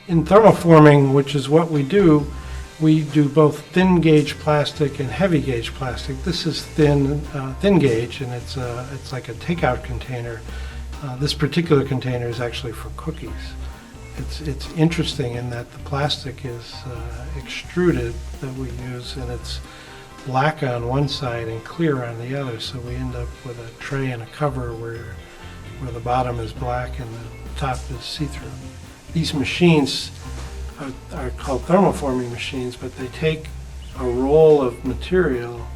In thermoforming, which is what we do both thin gauge plastic and heavy gauge plastic. This is thin gauge, and it's like a takeout container. This particular container is actually for cookies. It's interesting in that the plastic is extruded that we use, and it's black on one side and clear on the other, so we end up with a tray and a cover where the bottom is black and the top is see-through. These machines are called thermoforming machines, but they take a roll of material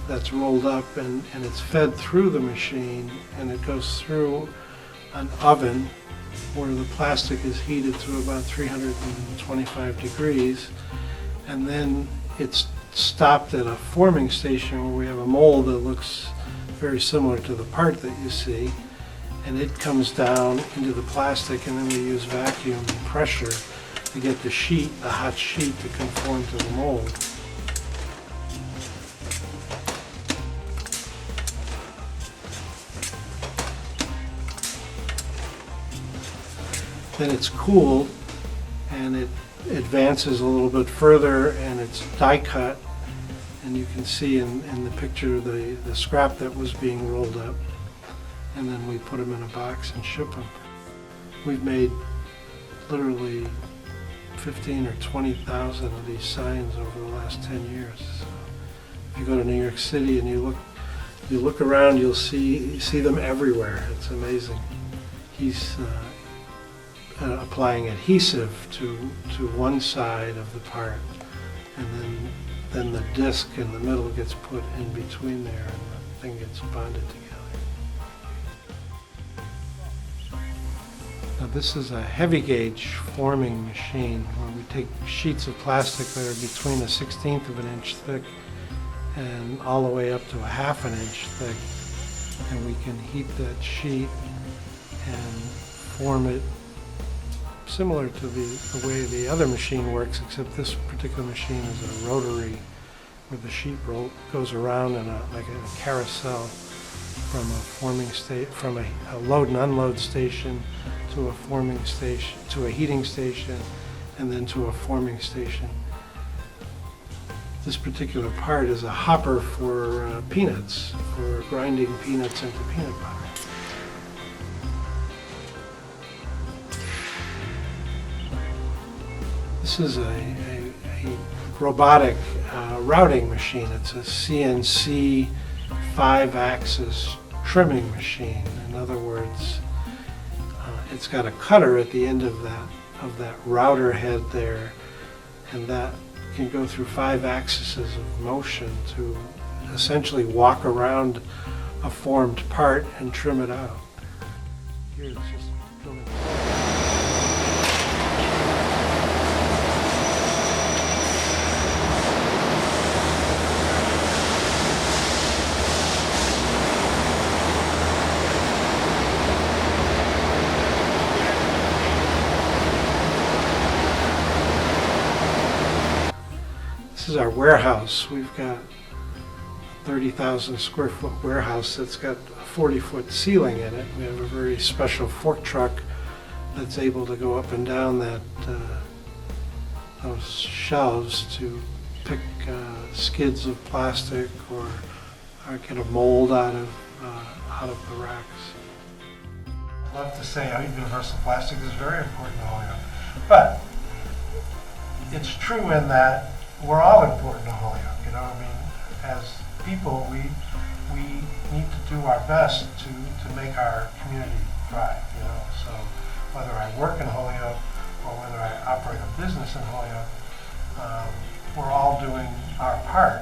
that's rolled up and it's fed through the machine, and it goes through an oven where the plastic is heated to about 325 degrees, and then it's stopped at a forming station where we have a mold that looks very similar to the part that you see, and it comes down into the plastic, and then we use vacuum and pressure to get the hot sheet to conform to the mold. Then it's cooled and it advances a little bit further, and it's die cut, and you can see in the picture the scrap that was being rolled up, and then we put them in a box and ship them. We've made literally 15 or 20,000 of these signs over the last 10 years. So if you go to New York City and you look around, you'll see them everywhere. It's amazing. He's applying adhesive to one side of the part, and then the disc in the middle gets put in between there, and the thing gets bonded together. Now this is a heavy gauge forming machine where we take sheets of plastic that are between 1/16 of an inch thick and all the way up to 1/2 an inch thick, and we can heat that sheet and form it similar to the way the other machine works, except this particular machine is a rotary where the sheet roll goes around in like a carousel from a forming state, from a load and unload station to a forming station, to a heating station, and then to a forming station. This particular part is a hopper for peanuts, for grinding peanuts into peanut butter. This is a robotic routing machine. It's a CNC 5-axis trimming machine. In other words, it's got a cutter at the end of that router head there, and that can go through 5 axes of motion to essentially walk around a formed part and trim it out. Here it's just trimming. This is our warehouse. We've got a 30,000 square foot warehouse that's got a 40-foot ceiling in it. We have a very special fork truck that's able to go up and down those shelves to pick skids of plastic or get a mold out of the racks. I'd love to say how universal plastic is very important to Holyoke, but it's true in that we're all important to Holyoke. You know, I mean, as people, we need to do our best to make our community thrive. You know, so whether I work in Holyoke or whether I operate a business in Holyoke, we're all doing our part.